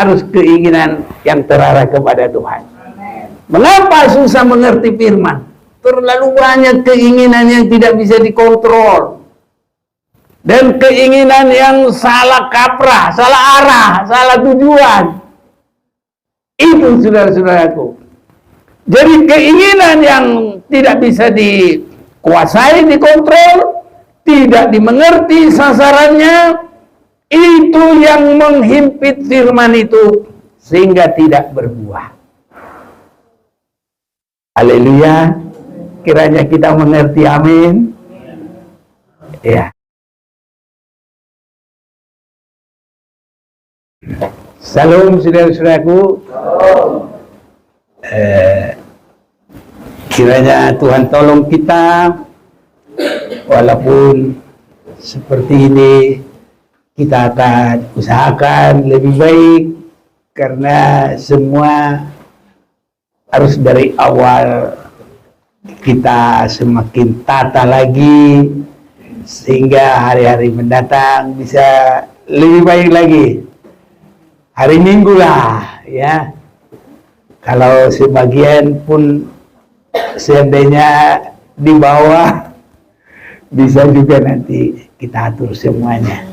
harus keinginan yang terarah kepada Tuhan. Mengapa susah mengerti firman? Terlalu banyak keinginan yang tidak bisa dikontrol. Dan keinginan yang salah kaprah, salah arah, salah tujuan. Itu saudara-saudaraku. Jadi keinginan yang tidak bisa dikuasai, dikontrol, tidak dimengerti sasarannya, itu yang menghimpit firman itu sehingga tidak berbuah. Haleluya. Kiranya kita mengerti, amin. Ya. Salam saudara-saudaraku. Kiranya Tuhan tolong kita, walaupun seperti ini, kita akan usahakan lebih baik, karena semua harus dari awal kita semakin tata lagi, sehingga hari-hari mendatang bisa lebih baik lagi. Hari Minggu lah, ya. Kalau sebagian pun seandainya di bawah, bisa juga nanti kita atur semuanya,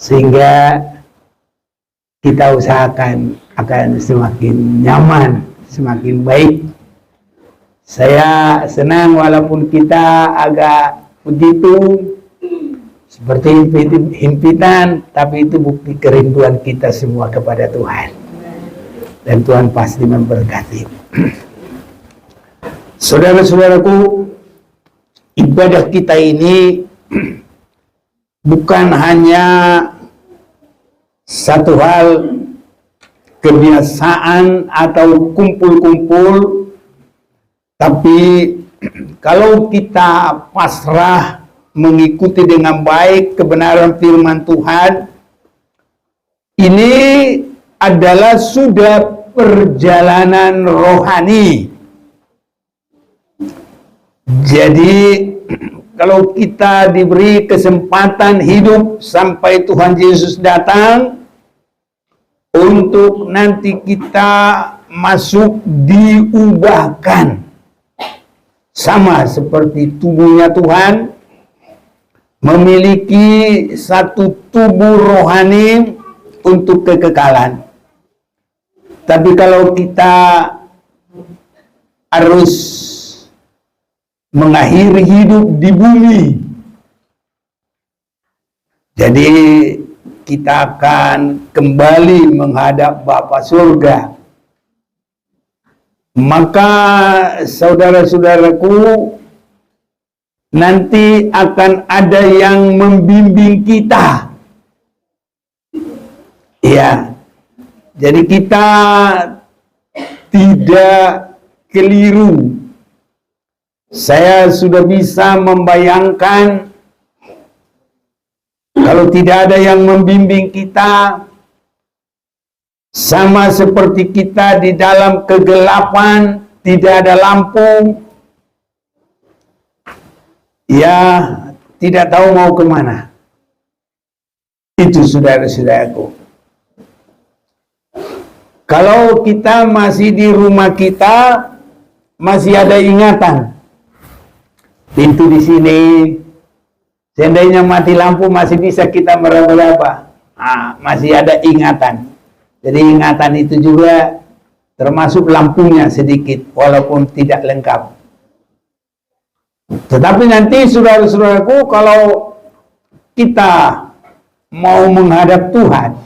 sehingga kita usahakan akan semakin nyaman, semakin baik. Saya senang walaupun kita agak begitu seperti himpitan, tapi itu bukti kerinduan kita semua kepada Tuhan. Dan Tuhan pasti memberkati. Saudara-saudaraku, ibadah kita ini bukan hanya satu hal kebiasaan atau kumpul-kumpul, tapi kalau kita pasrah mengikuti dengan baik kebenaran firman Tuhan, ini adalah sudah perjalanan rohani. Jadi kalau kita diberi kesempatan hidup sampai Tuhan Yesus datang, untuk nanti kita masuk diubahkan sama seperti tubuhnya Tuhan, memiliki satu tubuh rohani untuk kekekalan. Tapi kalau kita harus mengakhiri hidup di bumi, jadi kita akan kembali menghadap Bapa surga. Maka saudara-saudaraku, nanti akan ada yang membimbing kita. Ya, jadi kita tidak keliru. Saya sudah bisa membayangkan kalau tidak ada yang membimbing kita, sama seperti kita di dalam kegelapan, tidak ada lampu, ya tidak tahu mau kemana. Itu saudara-saudaraku. Kalau kita masih di rumah kita, masih ada ingatan. Pintu di sini, seandainya mati lampu masih bisa kita meraba-raba. Masih ada ingatan. Jadi ingatan itu juga termasuk lampunya sedikit, walaupun tidak lengkap. Tetapi nanti saudara-saudaraku, kalau kita mau menghadap Tuhan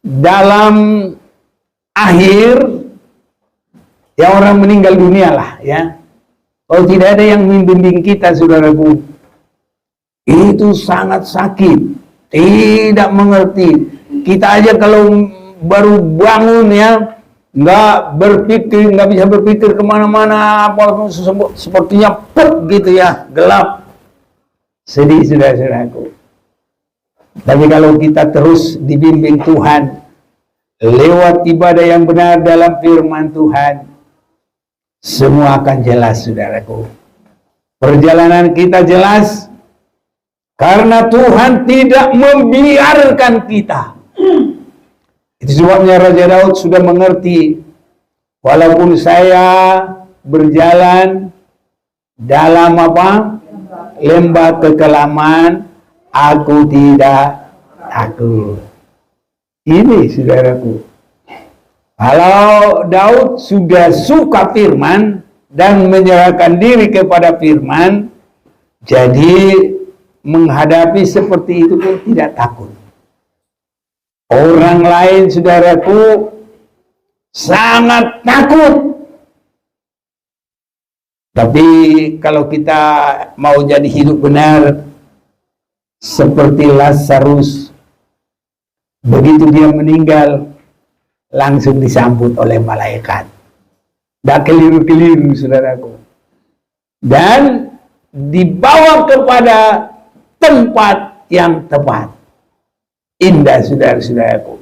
dalam akhir, ya orang meninggal dunia lah, ya. Kalau tidak ada yang membimbing kita, saudaraku, itu sangat sakit, tidak mengerti. Kita aja kalau baru bangun, ya, nggak bisa berpikir kemana-mana, apa sepertinya pet gitu, ya, gelap, sedih, saudara-saudaraku. Tapi kalau kita terus dibimbing Tuhan lewat ibadah yang benar dalam firman Tuhan, semua akan jelas, saudaraku. Perjalanan kita jelas karena Tuhan tidak membiarkan kita Itu sebabnya Raja Daud sudah mengerti, walaupun saya berjalan dalam lembah kekelaman, aku tidak takut. Ini saudaraku, kalau Daud sudah suka firman dan menyerahkan diri kepada firman, jadi menghadapi seperti itu pun tidak takut. Orang lain, saudaraku, sangat takut. Tapi kalau kita mau jadi hidup benar, seperti Lazarus, begitu dia meninggal, langsung disambut oleh malaikat. Tidak keliru-keliru, saudaraku. Dan dibawa kepada tempat yang tepat. Indah, saudara-saudaraku.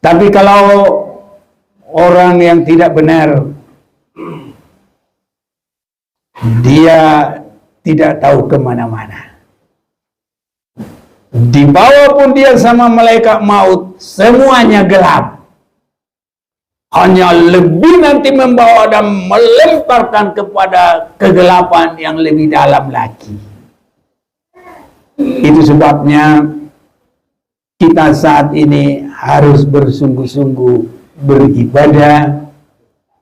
Tapi kalau orang yang tidak benar, dia tidak tahu kemana-mana. Dibawa pun dia sama malaikat maut, semuanya gelap. Hanya lebih nanti membawa dan melemparkan kepada kegelapan yang lebih dalam lagi. Itu sebabnya kita saat ini harus bersungguh-sungguh beribadah,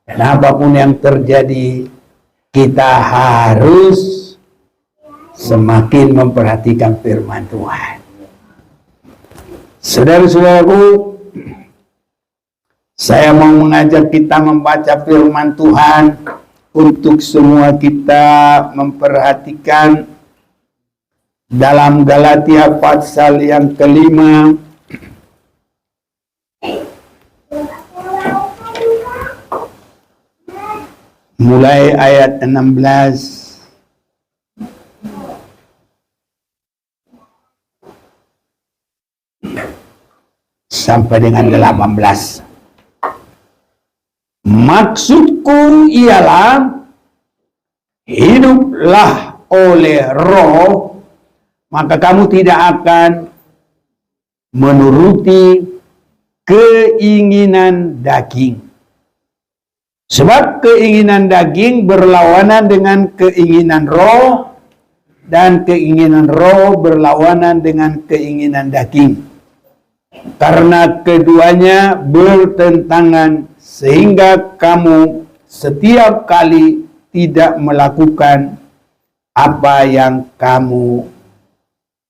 dan apapun yang terjadi, kita harus semakin memperhatikan firman Tuhan. Saudara-saudaraku, saya mau mengajak kita membaca firman Tuhan untuk semua kita memperhatikan dalam Galatia pasal yang kelima, mulai ayat 16 sampai dengan 18. Maksudku ialah, hiduplah oleh Roh, maka kamu tidak akan menuruti keinginan daging. Sebab keinginan daging berlawanan dengan keinginan roh, dan keinginan roh berlawanan dengan keinginan daging. Karena keduanya bertentangan, sehingga kamu setiap kali tidak melakukan apa yang kamu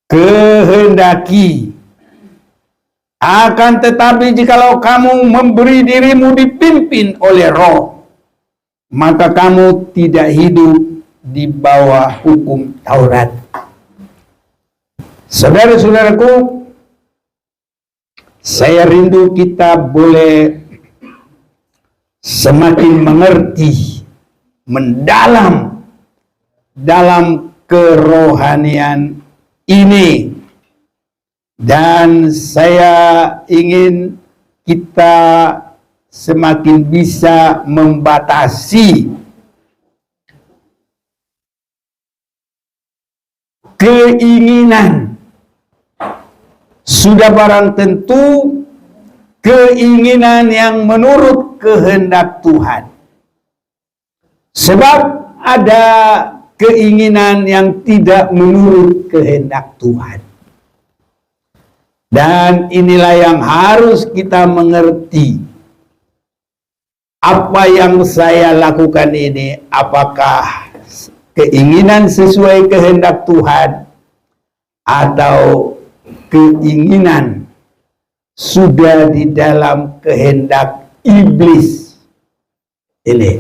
kehendaki. Akan tetapi jikalau kamu memberi dirimu dipimpin oleh Roh, maka kamu tidak hidup di bawah hukum Taurat. Saudara-saudaraku, saya rindu kita boleh semakin mengerti, mendalam dalam kerohanian ini. Dan saya ingin kita semakin bisa membatasi keinginan. Sudah barang tentu keinginan yang menurut kehendak Tuhan. Sebab ada keinginan yang tidak menurut kehendak Tuhan. Dan inilah yang harus kita mengerti. Apa yang saya lakukan ini, apakah keinginan sesuai kehendak Tuhan, atau keinginan sudah di dalam kehendak iblis ini.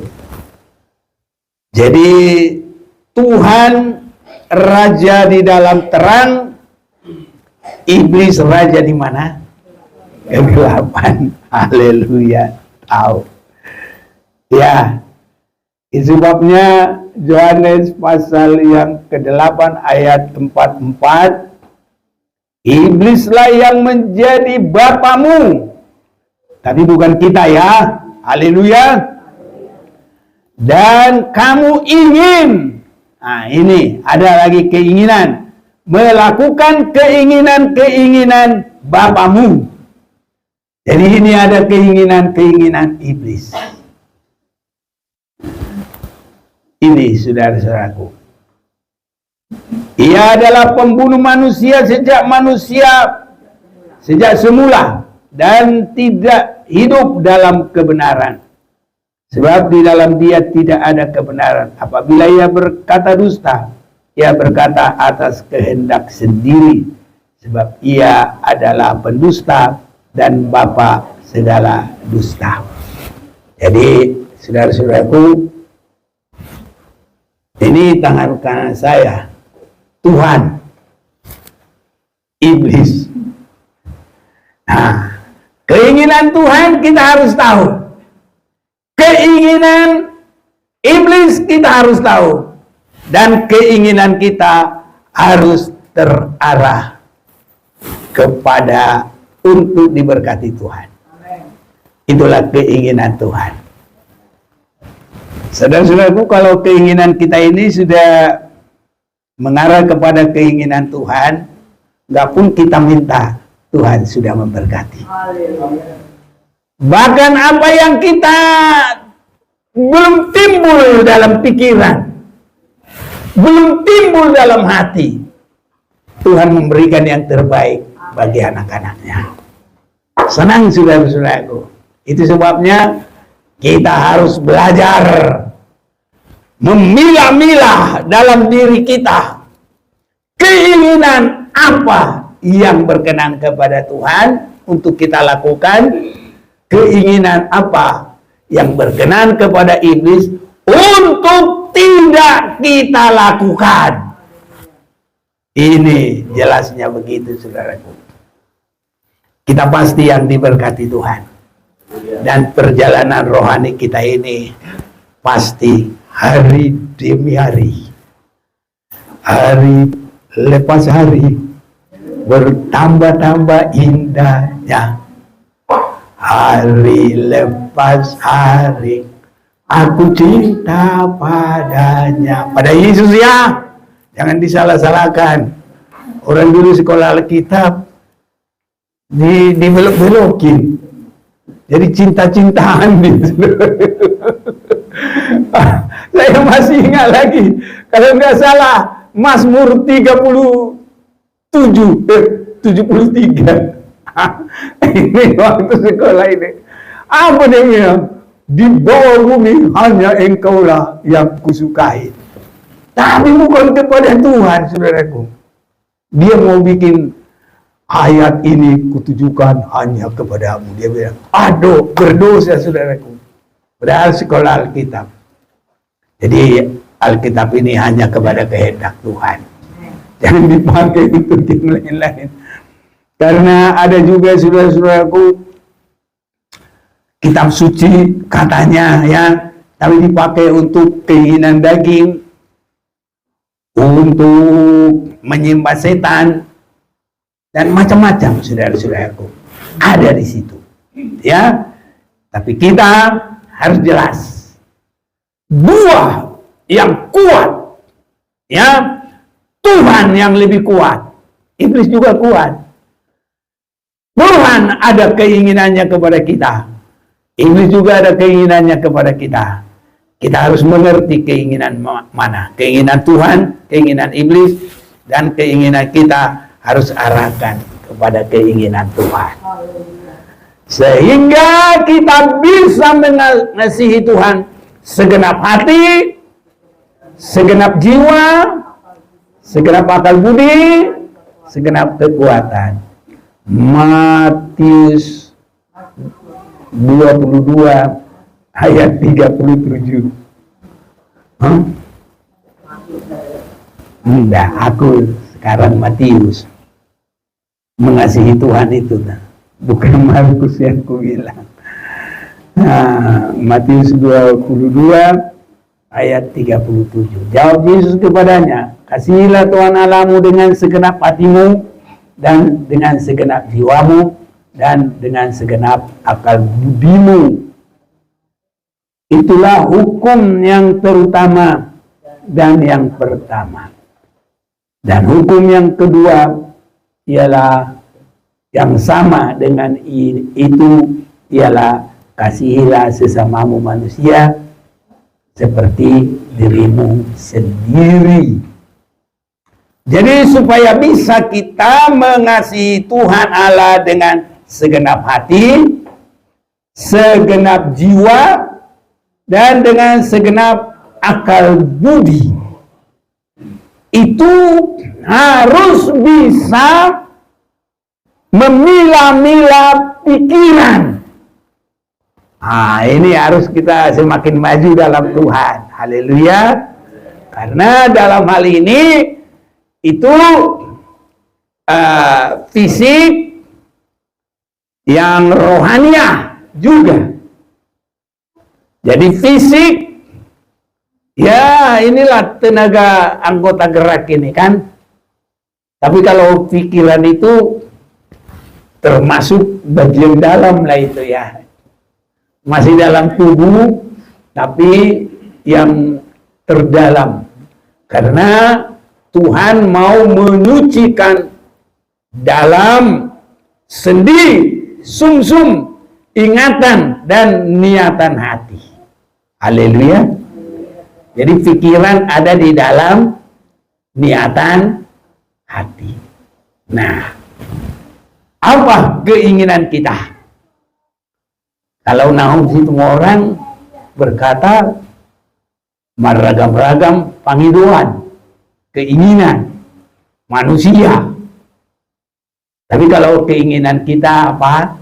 Jadi Tuhan raja di dalam terang, iblis raja di mana? Kegelapan. Haleluya. Tahu. Ya. Itu sebabnya Yohanes pasal yang ke-8 ayat 44, iblislah yang menjadi bapamu. Tapi bukan kita ya. Haleluya. Dan kamu ingin. Nah, ini ada lagi keinginan. Melakukan keinginan-keinginan bapamu. Jadi ini ada keinginan-keinginan iblis. Ini saudara-saudaraku. Ia adalah pembunuh manusia sejak semula dan tidak hidup dalam kebenaran. Sebab di dalam dia tidak ada kebenaran. Apabila ia berkata dusta, ia berkata atas kehendak sendiri. Sebab ia adalah pendusta dan bapa segala dusta. Jadi, saudara-saudaraku, ini tangan kanan saya, Tuhan, iblis. Nah, keinginan Tuhan kita harus tahu. Keinginan iblis kita harus tahu. Dan keinginan kita harus terarah kepada untuk diberkati Tuhan. Itulah keinginan Tuhan. Saudara-saudaraku, kalau keinginan kita ini sudah mengarah kepada keinginan Tuhan, nggak pun kita minta, Tuhan sudah memberkati. Bahkan apa yang kita belum timbul dalam pikiran, belum timbul dalam hati, Tuhan memberikan yang terbaik bagi anak-anaknya. Senang saudara-saudaraku. Itu sebabnya kita harus belajar memilah-milah dalam diri kita keinginan apa yang berkenan kepada Tuhan untuk kita lakukan, keinginan apa yang berkenan kepada iblis untuk tidak kita lakukan. Ini jelasnya begitu, saudaraku. Kita pasti yang diberkati Tuhan. Dan perjalanan rohani kita ini pasti hari demi hari, hari lepas hari, bertambah-tambah indahnya. Hari lepas hari, aku cinta padanya. Pada Yesus ya, jangan disalah-salahkan. Orang dulu sekolah Alkitab dibelok-belokin. Jadi cinta-cintaan gitu. Saya masih ingat lagi, kalau nggak salah, Mazmur 73. Ini waktu sekolah ini. Apa dia bilang? Di bawah bumi hanya engkaulah yang kusukai. Tapi bukan kepada Tuhan, saudaraku. Dia mau bikin ayat ini kutujukan hanya kepadamu. Dia bilang, aduh, berdosa saudaraku. Padahal sekolah Alkitab. Jadi Alkitab ini hanya kepada kehendak Tuhan. Jangan dipakai untuk yang lain-lain. Karena ada juga saudara-saudaraku, kitab suci katanya ya, tapi dipakai untuk keinginan daging, untuk menyembah setan, dan macam-macam saudara-saudaraku ada di situ ya. Tapi kita harus jelas buah yang kuat ya, Tuhan yang lebih kuat. Iblis juga kuat. Tuhan ada keinginannya kepada kita, iblis juga ada keinginannya kepada kita. Kita harus mengerti keinginan mana, keinginan Tuhan, keinginan iblis, dan keinginan kita harus arahkan kepada keinginan Tuhan. Sehingga kita bisa mengasihi Tuhan segenap hati, segenap jiwa, segenap akal budi, segenap kekuatan. Matius 22 ayat 37. Enggak, aku sekarang Matius. Mengasihi Tuhan itu, bukan Markus yang ku bilang. Nah, Matius 22 ayat 37. Jawab Yesus kepadanya, kasihilah Tuhan Allahmu dengan segenap hatimu, dan dengan segenap jiwamu, dan dengan segenap akal budimu. Itulah hukum yang terutama dan yang pertama. Dan hukum yang kedua ialah yang sama dengan itu ialah kasihilah sesamamu manusia seperti dirimu sendiri. Jadi supaya bisa kita mengasihi Tuhan Allah dengan segenap hati, segenap jiwa, dan dengan segenap akal budi, itu harus bisa memilah-milah pikiran. Ini harus kita semakin maju dalam Tuhan. Haleluya. Karena dalam hal ini itu fisik yang rohaniah juga. Jadi fisik, ya inilah tenaga anggota gerak ini kan. Tapi kalau pikiran itu termasuk bagian dalam lah itu ya. Masih dalam tubuh, tapi yang terdalam. Karena Tuhan mau menyucikan dalam sendi, sumsum, ingatan, dan niatan hati. Haleluya. Jadi pikiran ada di dalam niatan hati. Nah, apa keinginan kita? Kalau naung situ orang berkata beragam-ragam panggilan, keinginan manusia. Tapi kalau keinginan kita apa?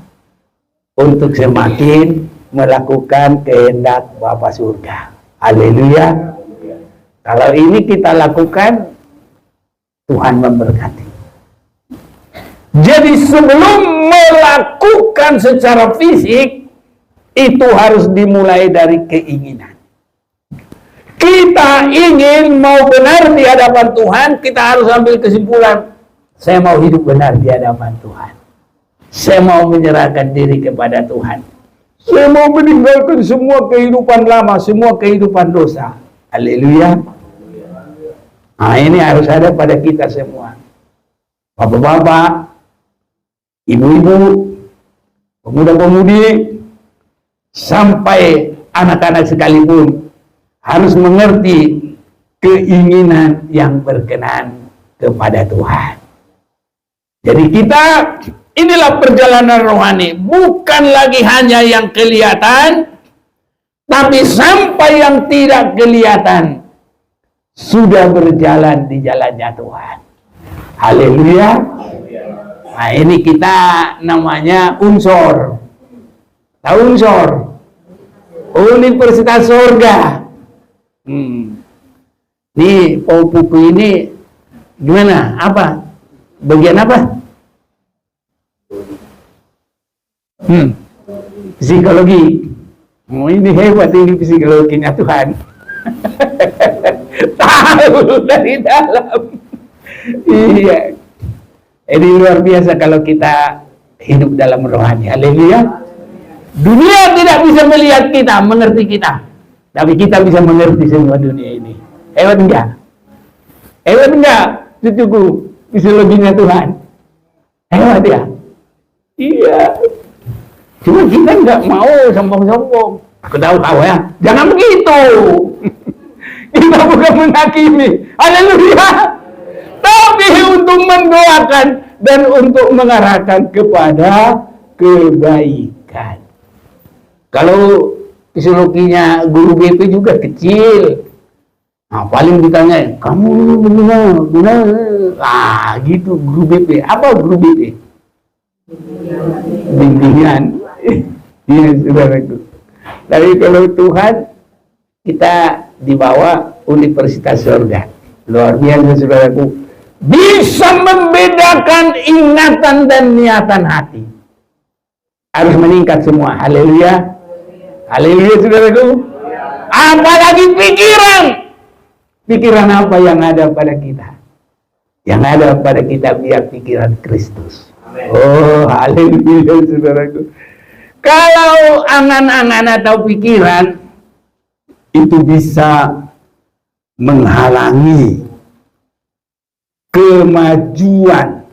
Untuk semakin melakukan kehendak Bapa surga. Haleluya. Kalau ini kita lakukan, Tuhan memberkati. Jadi sebelum melakukan secara fisik, itu harus dimulai dari keinginan. Kita ingin mau benar di hadapan Tuhan, kita harus ambil kesimpulan, saya mau hidup benar di hadapan Tuhan. Saya mau menyerahkan diri kepada Tuhan. Saya mau meninggalkan semua kehidupan lama, semua kehidupan dosa. Haleluya. Nah, ini harus ada pada kita semua. Bapak-bapak, ibu-ibu, pemuda-pemudi, sampai anak-anak sekalipun harus mengerti keinginan yang berkenan kepada Tuhan. Jadi kita, inilah perjalanan rohani, bukan lagi hanya yang kelihatan, tapi sampai yang tidak kelihatan sudah berjalan di jalannya Tuhan. Haleluya. Nah, ini kita namanya unsur. Tahu unsur? Universitas Surga. Nih, buku ini gimana? Apa? Bagian apa? Psikologi. Ini hebat ini psikologinya Tuhan. Tahu dari dalam. Iya. Ini luar biasa kalau kita hidup dalam rohani. Haleluya. Dunia tidak bisa melihat kita, mengerti kita. Tapi kita bisa mengerti semua dunia ini. Hebat enggak? Hebat enggak? Cucuku, psikologinya Tuhan. Hebat ya? Iya. Cuma kita enggak mau sombong-sombong. Aku tahu ya. Jangan begitu. Kita bukan menghakimi. Haleluya. Tapi untuk mendoakan dan untuk mengarahkan kepada kebaikan. Kalau psikologinya guru BP juga kecil. Nah, paling ditanya, kamu benar, gitu guru BP. Apa guru BP? Bimbingan. Iya, saudaraku. Tapi kalau Tuhan, kita dibawa Universitas Surga. Luar biasa, saudaraku. Bisa membedakan ingatan dan niatan hati. Harus meningkat semua. Haleluya. Haleluya, saudaraku. Apalagi pikiran. Pikiran apa yang ada pada kita? Yang ada pada kita biar pikiran Kristus. Oh, haleluya, saudaraku. Kalau angan-angan atau pikiran itu bisa menghalangi kemajuan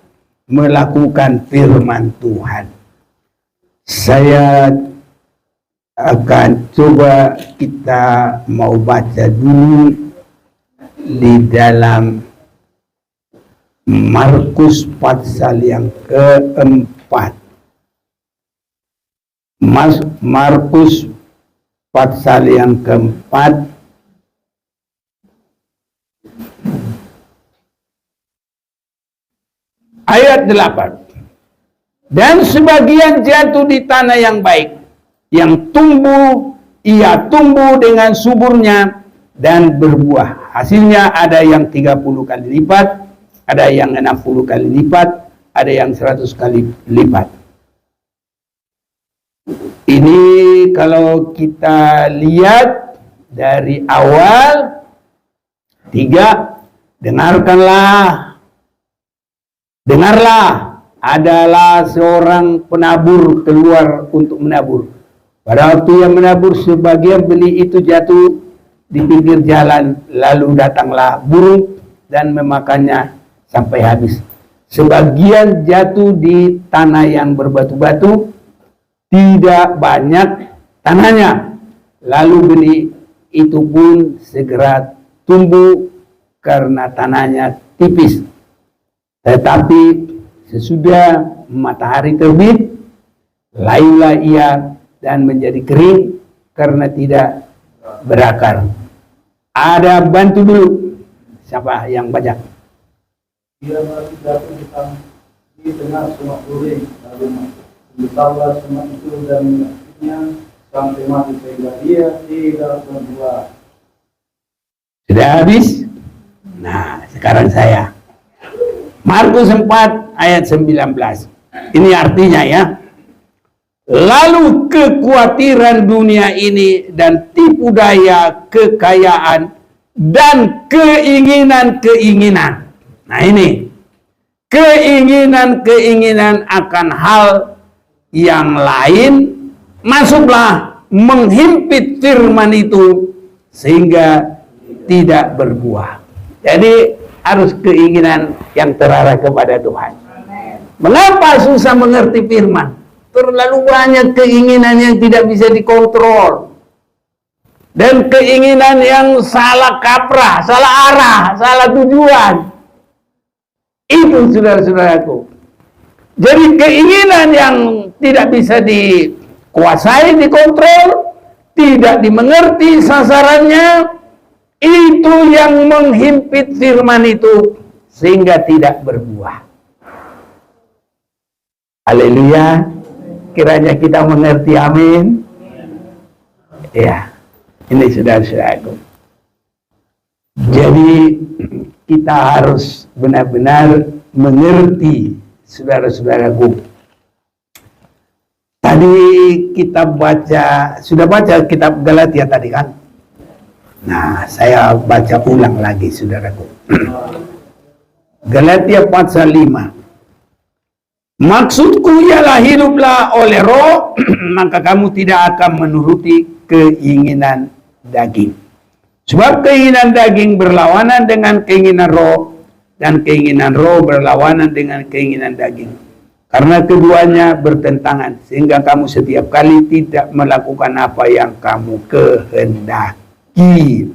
melakukan firman Tuhan. Saya akan coba kita mau baca dulu di dalam Markus pasal yang keempat. Markus pasal yang keempat ayat 8. Dan sebagian jatuh di tanah yang baik, yang ia tumbuh dengan suburnya dan berbuah. Hasilnya ada yang 30 kali lipat, ada yang 60 kali lipat, ada yang 100 kali lipat. Ini kalau kita lihat dari awal 3, dengarlah, adalah seorang penabur keluar untuk menabur. Pada waktu yang menabur, sebagian benih itu jatuh di pinggir jalan, lalu datanglah burung dan memakannya sampai habis. Sebagian jatuh di tanah yang berbatu-batu, tidak banyak tanahnya, lalu benih itu pun segera tumbuh karena tanahnya tipis. Tetapi sesudah matahari terbit, layulah ia dan menjadi kering karena tidak berakar. Ada bantu dulu. Siapa yang baca? Ia masih jatuh di tengah semak luring, lalu besarlah semak itu dan menyakitnya sampai mati sehingga dia tidak berbuah. Sudah habis? Nah, sekarang saya. Markus 4 ayat 19. Ini artinya ya. Lalu kekhawatiran dunia ini dan tipu daya kekayaan dan keinginan-keinginan. Nah ini. Keinginan-keinginan akan hal yang lain masuklah menghimpit firman itu sehingga tidak berbuah. Jadi harus keinginan yang terarah kepada Tuhan. Mengapa susah mengerti firman? Terlalu banyak keinginan yang tidak bisa dikontrol. Dan keinginan yang salah kaprah, salah arah, salah tujuan. Itu saudara-saudaraku. Jadi keinginan yang tidak bisa dikuasai, dikontrol, tidak dimengerti sasarannya, itu yang menghimpit firman itu sehingga tidak berbuah. Haleluya. Kiranya kita mengerti, amin. Ya, ini saudara-saudaraku. Jadi kita harus benar-benar mengerti, saudara-saudaraku. Tadi kita sudah baca kitab Galatia tadi kan? Nah, saya baca ulang lagi, saudaraku. Galatia pasal 5. Maksudku ialah hiduplah oleh roh, maka kamu tidak akan menuruti keinginan daging. Sebab keinginan daging berlawanan dengan keinginan roh, dan keinginan roh berlawanan dengan keinginan daging. Karena keduanya bertentangan, sehingga kamu setiap kali tidak melakukan apa yang kamu kehendaki.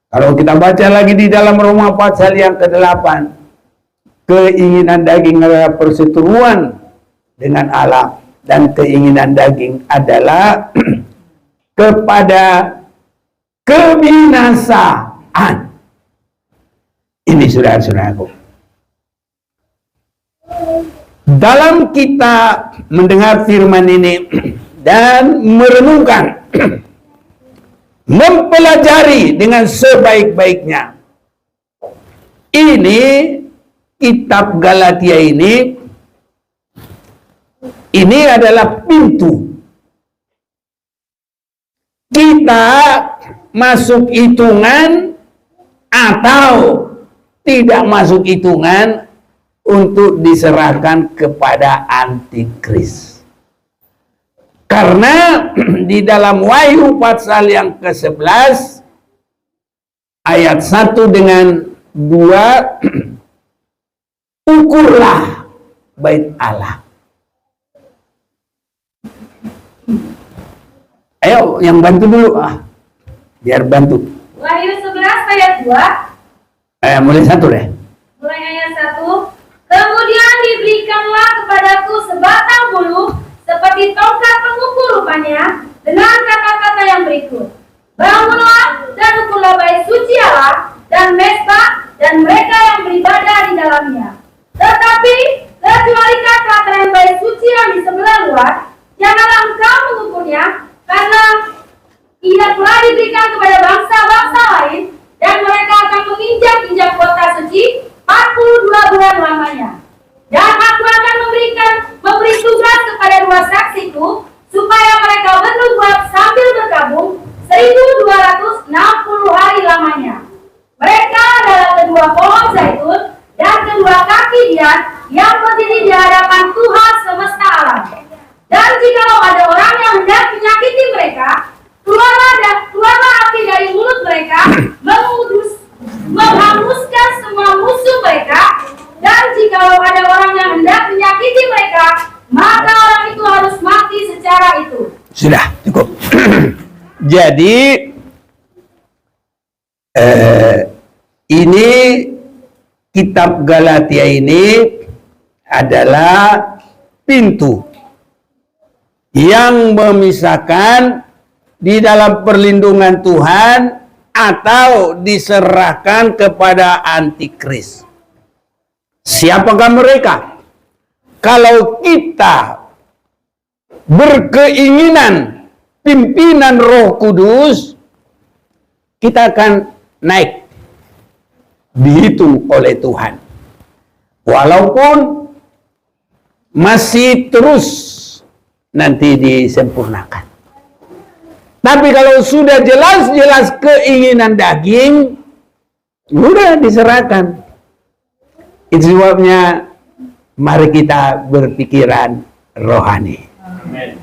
Kalau kita baca lagi di dalam Roma pasal yang ke-8, keinginan daging adalah perseteruan dengan Allah, dan keinginan daging adalah kepada kebinasaan. Ini saudara-saudaraku. Dalam kita mendengar firman ini dan merenungkan, mempelajari dengan sebaik-baiknya, ini kitab Galatia ini adalah pintu kita masuk hitungan atau tidak masuk hitungan untuk diserahkan kepada antikris. Karena di dalam Wahyu pasal yang ke-11 ayat 1 dengan 2, ukurlah bait Allah. Ayo, yang bantu dulu. Biar bantu. Wahyu 11 ayat 2. Mulai 1 deh. Mulai ayat 1. Kemudian diberikanlah kepadaku sebatang bulu seperti tongkat pengukur rupanya, dengan kata-kata yang berikut. Bangunlah dan ukurlah bait suci Allah dan mezbah dan mereka yang beribadah di dalamnya. Tetapi kecualikan pelataran bait suci yang di sebelah luar, janganlah engkau mengukurnya, karena ia telah diberikan kepada bangsa-bangsa lain, dan mereka akan menginjak-injak kota suci 42 bulan lamanya. Dan aku akan memberi tugas kepada 2 saksiku, supaya mereka bernubuat sambil berkabung 1260 hari lamanya. Mereka adalah kedua pohon zaitun dan kedua kaki dian yang berdiri di hadapan Tuhan semesta alam. Dan jikalau ada orang yang hendak menyakiti mereka, keluarlah api dari mulut mereka, menghanguskan semua musuh mereka. Dan jikalau ada orang yang hendak menyakiti mereka, maka orang itu harus mati secara itu. Sudah, cukup. Jadi ini kitab Galatia ini adalah pintu yang memisahkan di dalam perlindungan Tuhan atau diserahkan kepada antikris. Siapakah mereka? Kalau kita berkeinginan pimpinan Roh Kudus, kita akan naik, dihitung oleh Tuhan. Walaupun masih terus nanti disempurnakan. Tapi kalau sudah jelas-jelas keinginan daging, udah diserahkan. Itu sebabnya mari kita berpikiran rohani. Amen.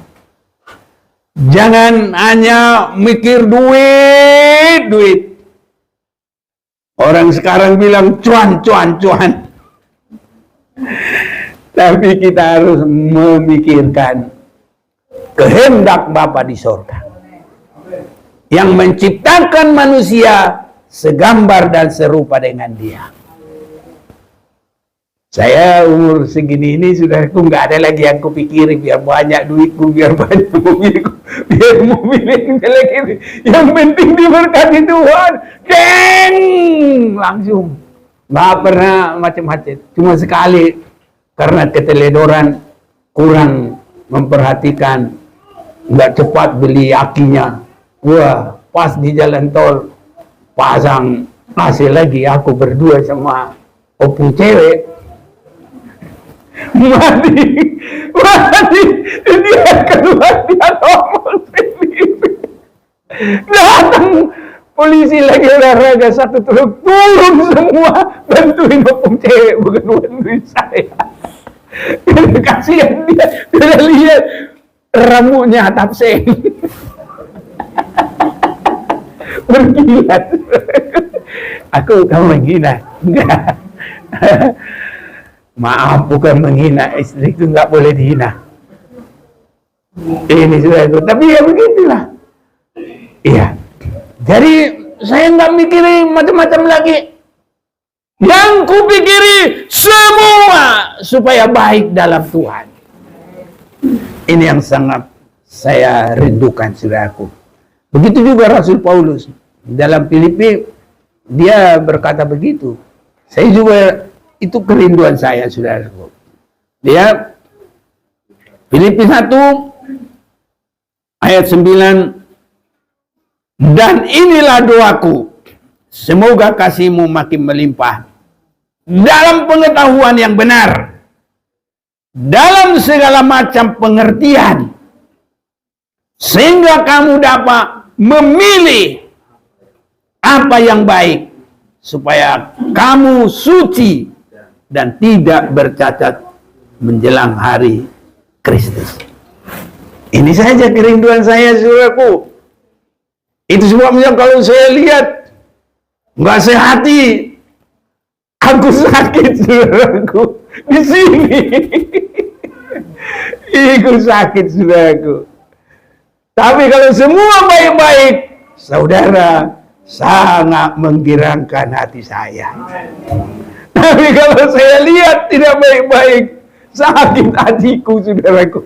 Jangan hanya mikir duit. Orang sekarang bilang cuan. Tapi kita harus memikirkan kehendak Bapa di sorga yang menciptakan manusia segambar dan serupa dengan Dia. Saya umur segini ini sudah nggak ada lagi yang kupikirin biar banyak duitku, biar banyak mobilku, biar mobil yang lagi. Yang penting diberkati Tuhan, langsung. Nggak pernah macam-macam. Cuma sekali karena keteledoran, kurang memperhatikan, nggak cepat beli akinya. Wah, pas di jalan tol pasang AC lagi, aku berdua sama opung cewek. Mati, dia keluar, dia ngomong sendiri. Datang polisi lagi olahraga satu truk, turun semua, bantuin opung cewek, bukan bantuin saya. Kasihan dia lihat rambutnya tapseng, berkilat. Aku kamu menghina, enggak. Maaf, bukan menghina, istri itu nggak boleh dihina. Ini sudah itu, tapi ya begitulah. Iya. Jadi saya nggak mikirin macam-macam lagi. Yang kupikiri semua supaya baik dalam Tuhan. Ini yang sangat saya rindukan, saudaraku. Begitu juga Rasul Paulus dalam Filipi, dia berkata begitu. Saya juga, itu kerinduan saya, saudaraku. Dia Filipi 1 ayat 9, dan inilah doaku, semoga kasihmu makin melimpah dalam pengetahuan yang benar, dalam segala macam pengertian, sehingga kamu dapat memilih apa yang baik, supaya kamu suci dan tidak bercacat menjelang hari Kristus. Ini saja kerinduan saya, saudaraku. Itu sebabnya kalau saya lihat nggak sehati, aku sakit, saudaraku. di sini. Itu sakit, saudaraku. Tapi kalau semua baik-baik, saudara, sangat menggirangkan hati saya. Tapi kalau saya lihat tidak baik-baik, sakit hatiku, saudaraku.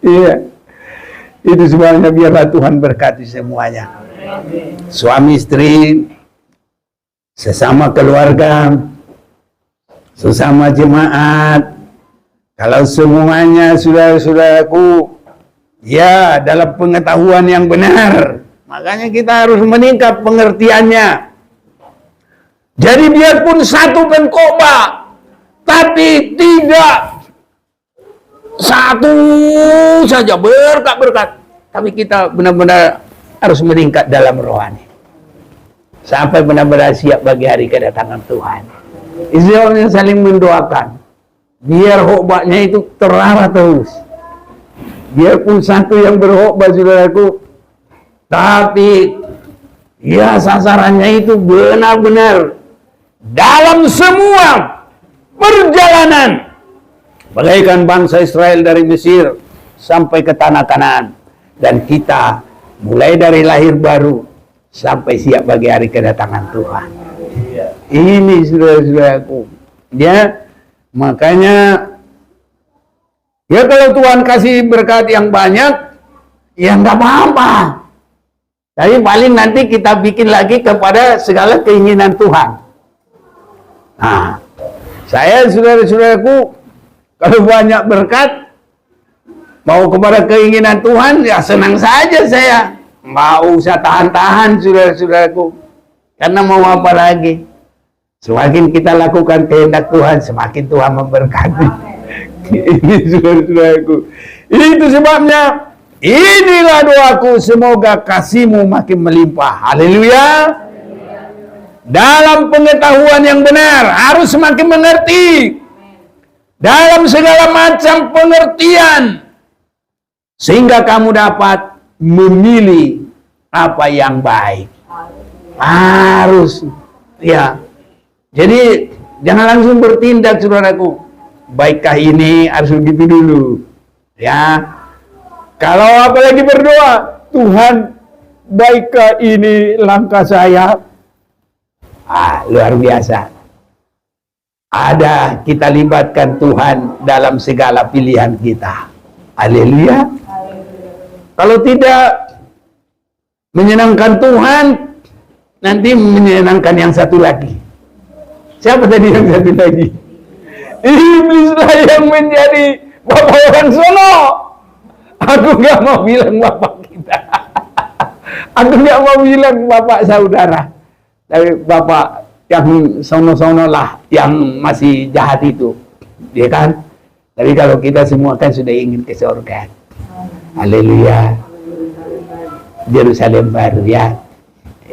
Iya. Itu sebabnya biarlah Tuhan berkati semuanya. Suami istri, sesama keluarga, sesama jemaat, kalau semuanya saudara-saudaraku, ya dalam pengetahuan yang benar, makanya kita harus meningkat pengertiannya. Jadi biarpun satu pengkhotbah, tapi tidak satu saja berkat-berkat, tapi kita benar-benar harus meningkat dalam rohani sampai benar-benar siap bagi hari kedatangan Tuhan. Istilahnya saling mendoakan, biar khotbahnya itu terarah terus. Biarpun satu yang berkhotbah, saudaraku, tapi ya sasarannya itu benar-benar dalam semua perjalanan. Bagaikan bangsa Israel dari Mesir sampai ke tanah Kanaan, dan kita mulai dari lahir baru sampai siap bagi hari kedatangan Tuhan. Ini saudara-saudaraku, ya, makanya ya kalau Tuhan kasih berkat yang banyak, ya nggak apa-apa. Tapi paling nanti kita bikin lagi kepada segala keinginan Tuhan. Nah, saya saudara-saudaraku, kalau banyak berkat, mau kepada keinginan Tuhan, ya senang saja saya. Nggak usah tahan-tahan, saudara-saudaraku. Karena mau apa lagi? Semakin kita lakukan kehendak Tuhan, semakin Tuhan memberkati. Ini saudara-saudaraku. Itu sebabnya, inilah doaku, semoga kasih-Mu makin melimpah. Haleluya. Dalam pengetahuan yang benar, harus semakin mengerti. Dalam segala macam pengertian, sehingga kamu dapat memilih apa yang baik. Harus, ya. Jadi jangan langsung bertindak, saudaraku. Baikkah ini, harus begitu dulu, ya. Kalau apalagi berdoa, Tuhan, baikkah ini langkah saya? Luar biasa. Ada, kita libatkan Tuhan dalam segala pilihan kita. Haleluya. Kalau tidak menyenangkan Tuhan, nanti menyenangkan yang satu lagi. Siapa tadi yang satu lagi? Iblislah yang menjadi bapak orang sono. Aku nggak mau bilang bapak kita. Aku nggak mau bilang bapak saudara. Tapi bapak yang sono-sono lah, yang masih jahat itu, ya kan? Tapi kalau kita semua kan sudah ingin ke surga. Haleluya. Yerusalem baru, ya.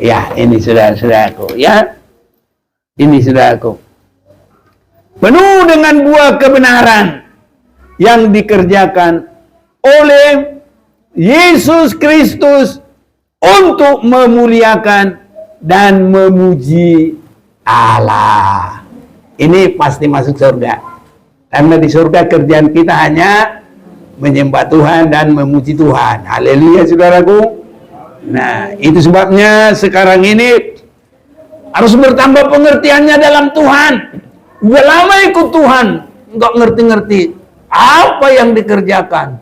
Ya, ini saudara-saudaraku, ya. Ini saudaraku. Penuh dengan buah kebenaran yang dikerjakan oleh Yesus Kristus untuk memuliakan dan memuji Allah. Ini pasti masuk surga. Karena di surga kerjaan kita hanya menyembah Tuhan dan memuji Tuhan. Haleluya, saudaraku. Nah, itu sebabnya sekarang ini harus bertambah pengertiannya dalam Tuhan. Udah lama ikut Tuhan, nggak ngerti-ngerti apa yang dikerjakan.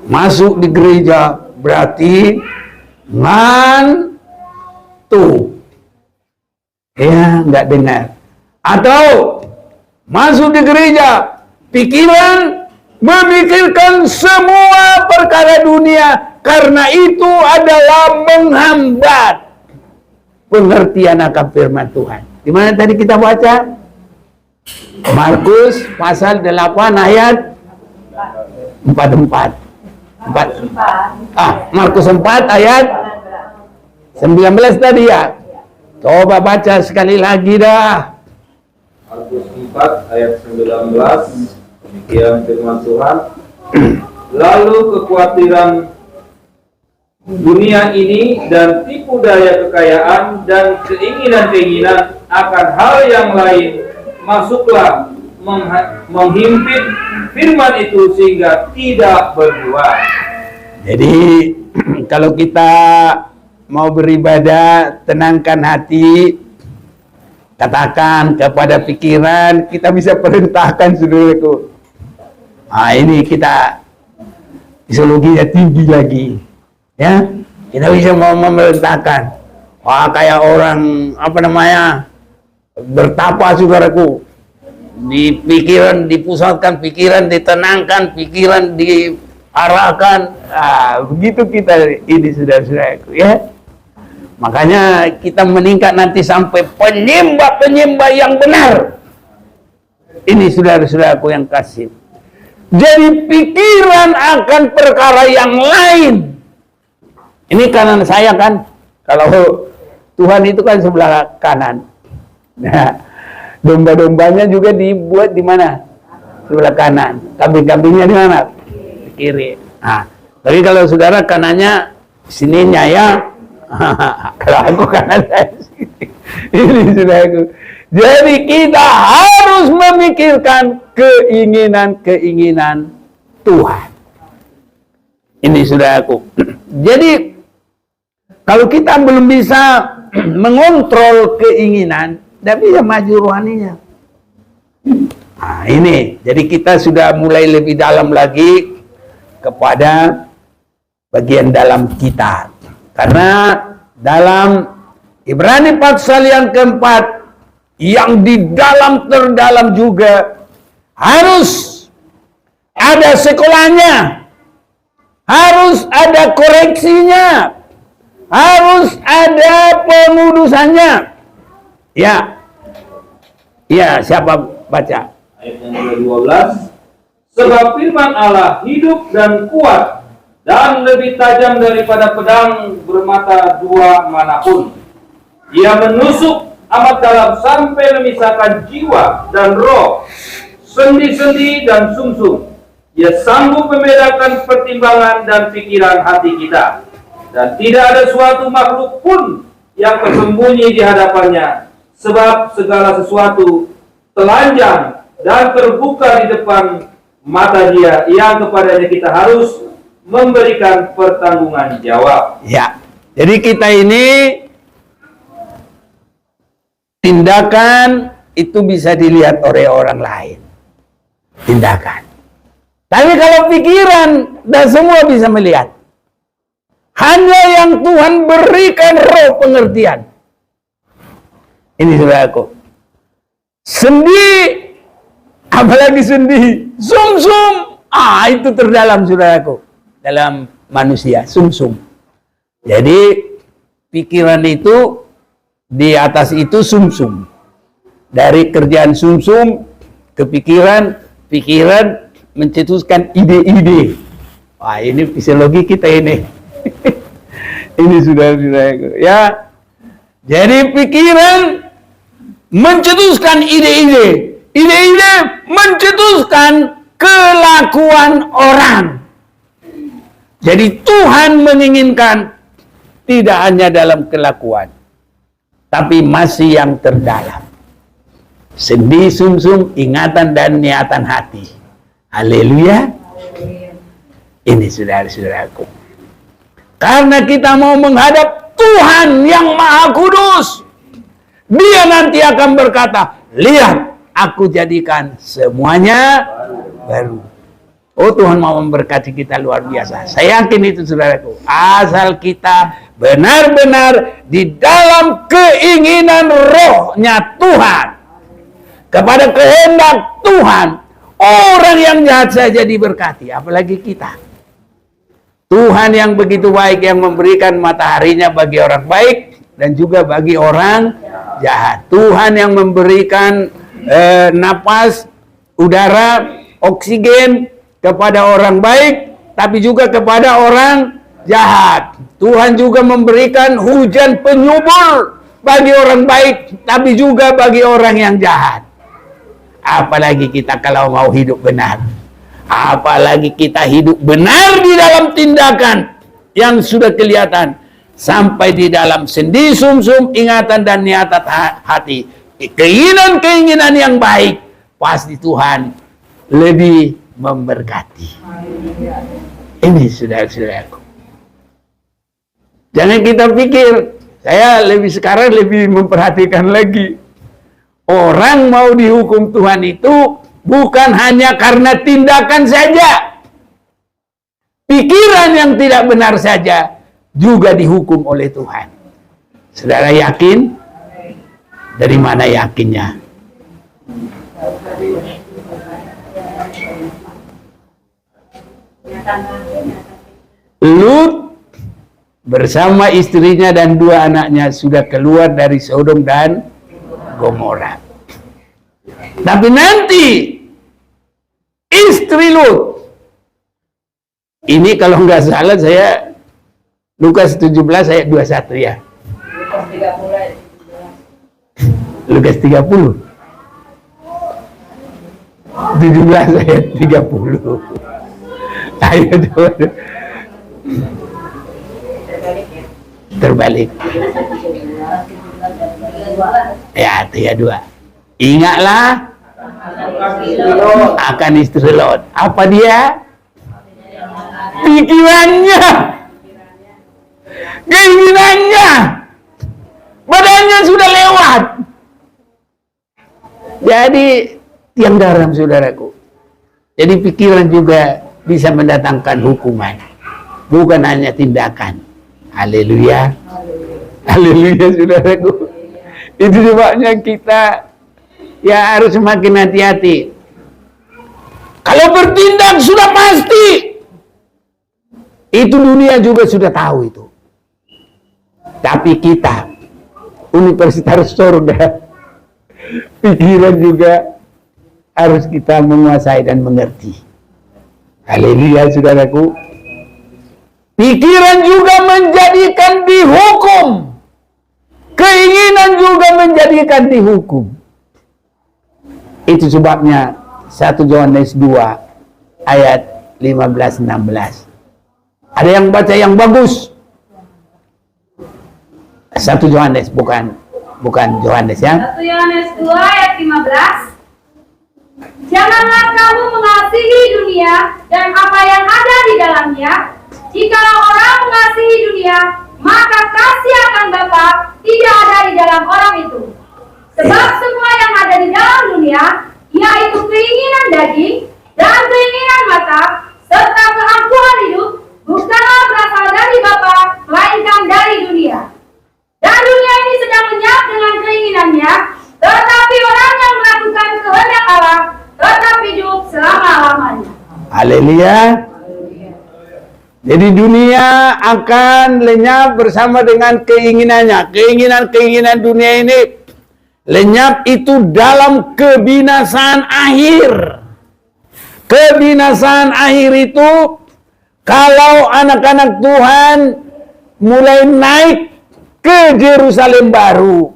Masuk di gereja berarti ngantuk. Ya, nggak dengar. Atau masuk di gereja, pikiran memikirkan semua perkara dunia, karena itu adalah menghambat pengertian akan firman Tuhan. Di mana tadi kita baca? Markus pasal 8 ayat 44. Markus 4 ayat 19 tadi, ya. Coba baca sekali lagi dah. Markus 4 ayat 19, demikian firman Tuhan. Lalu kekhawatiran dunia ini dan tipu daya kekayaan dan keinginan-keinginan akan hal yang lain masuklah menghimpit firman itu sehingga tidak berbuah. Jadi kalau kita mau beribadah, tenangkan hati, katakan kepada pikiran, kita bisa perintahkan saudaraku. Nah, ini kita psikologinya tinggi lagi, ya. Kita bisa mau memerintahkan. Wah, kayak orang apa namanya, bertapa saudaraku. Di pikiran dipusatkan, pikiran ditenangkan, pikiran diarahkan. Begitu kita ini saudara-saudaraku, ya. Makanya kita meningkat nanti sampai penyembah-penyembah yang benar. Ini saudara-saudaraku yang kasih. Jadi pikiran akan perkara yang lain. Ini kanan saya kan. Kalau Tuhan itu kan sebelah kanan. Nah, domba-dombanya juga dibuat di mana? Sebelah kanan. Kambing-kambingnya di mana? Di kiri. Nah, tapi kalau saudara kanannya sininya ya. Kalau aku kanan saya sini. Ini saudaraku. Jadi kita harus memikirkan keinginan-keinginan Tuhan. Ini saudaraku. Jadi kalau kita belum bisa mengontrol keinginan, tidak bisa maju rohaninya. Nah, ini. Jadi kita sudah mulai lebih dalam lagi kepada bagian dalam kita. Karena dalam Ibrani pasal yang keempat, yang di dalam terdalam juga harus ada sekolahnya, harus ada koreksinya, harus ada pengudusannya. Ya, ya, siapa baca? Ayat yang ke-12. Sebab firman Allah hidup dan kuat dan lebih tajam daripada pedang bermata dua manapun. Ia menusuk amat dalam sampai memisahkan jiwa dan roh, sendi-sendi dan sumsum. Ia sanggup membedakan pertimbangan dan pikiran hati kita. Dan tidak ada suatu makhluk pun yang tersembunyi di hadapannya, sebab segala sesuatu telanjang dan terbuka di depan mata Dia yang kepadanya kita harus memberikan pertanggungan jawab. Ya, jadi kita ini tindakan itu bisa dilihat oleh orang lain. Tindakan. Tapi kalau pikiran, dan semua bisa melihat. Hanya yang Tuhan berikan roh pengertian. Ini saudaraku. Sendi, apalagi sendi, sumsum. Itu terdalam saudaraku. Dalam manusia, sumsum. Jadi pikiran itu di atas itu sumsum. Dari kerjaan sumsum ke pikiran, pikiran mencetuskan ide-ide. Wah, ini fisiologi kita ini. Ini saudara-saudaraku, ya. Jadi pikiran mencetuskan ide-ide. Ide-ide mencetuskan kelakuan orang. Jadi Tuhan menginginkan tidak hanya dalam kelakuan, tapi masih yang terdalam. Sendi, sumsum, ingatan dan niatan hati. Haleluya. Ini saudara-saudaraku. Karena kita mau menghadap Tuhan yang Maha Kudus. Dia nanti akan berkata, lihat, aku jadikan semuanya baru. Oh, Tuhan mau memberkati kita luar biasa. Saya yakin itu saudaraku. Asal kita benar-benar di dalam keinginan rohnya Tuhan. Kepada kehendak Tuhan. Orang yang jahat saja diberkati. Apalagi kita. Tuhan yang begitu baik yang memberikan mataharinya bagi orang baik. Dan juga bagi orang jahat. Tuhan yang memberikan napas, udara, oksigen kepada orang baik, tapi juga kepada orang jahat. Tuhan juga memberikan hujan penyubur bagi orang baik, tapi juga bagi orang yang jahat. Apalagi kita kalau mau hidup benar. Apalagi kita hidup benar di dalam tindakan yang sudah kelihatan. Sampai di dalam sendi, sumsum, ingatan dan niatan hati. Keinginan-keinginan yang baik. pasti Tuhan lebih memberkati. Ini saudara-saudaraku. Jangan kita pikir, saya sekarang lebih memperhatikan lagi. Orang mau dihukum Tuhan itu bukan hanya karena tindakan saja. Pikiran yang tidak benar saja juga dihukum oleh Tuhan. Saudara yakin? Dari mana yakinnya? Lut bersama istrinya dan 2 anaknya sudah keluar dari Sodom dan Gomora. Tapi nanti istri Lut, ini kalau nggak salah saya Lukas 17 ayat 21 ya. Lukas 30. 17 ayat 30. Ayo coba. Terbalik. Ya, 32. Ingatlah akan istri Lot. Apa dia? Pikirannya, keinginannya, badannya sudah lewat. Jadi tiang garam, saudaraku. Jadi pikiran juga bisa mendatangkan hukuman, bukan hanya tindakan. Haleluya, haleluya, saudaraku. Itu sebabnya kita ya harus semakin hati-hati. Kalau bertindak sudah pasti, itu dunia juga sudah tahu itu. Tapi kita, Universitas Surga, pikiran juga harus kita menguasai dan mengerti. Haleluya, saudaraku. Pikiran juga menjadikan dihukum. Keinginan juga menjadikan dihukum. Itu sebabnya 1 Yohanes 2 ayat 15-16. Ada yang baca yang bagus. 1 Yohanes, bukan Yohanes ya. 1 Yohanes 2 ayat 15. Janganlah kamu mengasihi dunia dan apa yang ada di dalamnya. Jikalau orang mengasihi dunia, maka kasih akan Bapa tidak ada di dalam orang itu. Sebab semua yang ada di dalam dunia, yaitu keinginan daging dan keinginan mata, serta keangkuhan hidup, bukanlah berasal dari Bapa, melainkan dari dunia. Dan dunia ini sedang lenyap dengan keinginannya, tetapi orang yang melakukan kehendak Allah tetap hidup selama-lamanya. Haleluya. Jadi dunia akan lenyap bersama dengan keinginannya. Keinginan dunia ini lenyap itu dalam kebinasaan akhir. Kebinasaan akhir itu kalau anak-anak Tuhan mulai naik ke Yerusalem baru.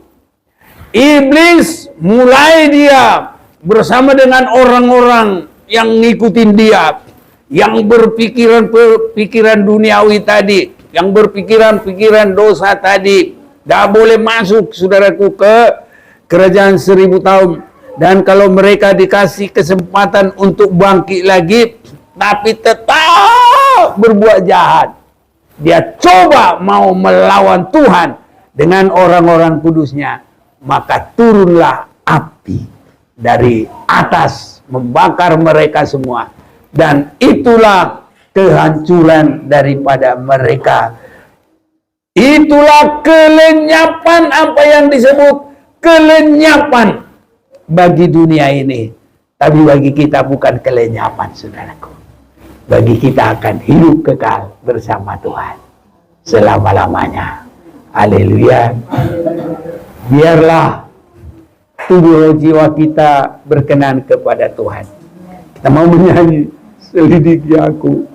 Iblis mulai dia bersama dengan orang-orang yang ngikutin dia, yang berpikiran duniawi tadi, yang berpikiran dosa tadi, tidak boleh masuk, saudaraku, ke kerajaan 1000 tahun. Dan kalau mereka dikasih kesempatan untuk bangkit lagi, tapi tetap berbuat jahat, dia coba mau melawan Tuhan dengan orang-orang kudusnya, maka turunlah api dari atas membakar mereka semua. Dan itulah kehancuran daripada mereka. Itulah kelenyapan, apa yang disebut kelenyapan bagi dunia ini. Tapi bagi kita bukan kelenyapan, saudaraku. Bagi kita akan hidup kekal bersama Tuhan selama-lamanya. Haleluya. Biarlah tubuh jiwa kita berkenan kepada Tuhan. Kita mau menyanyi, selidiki aku.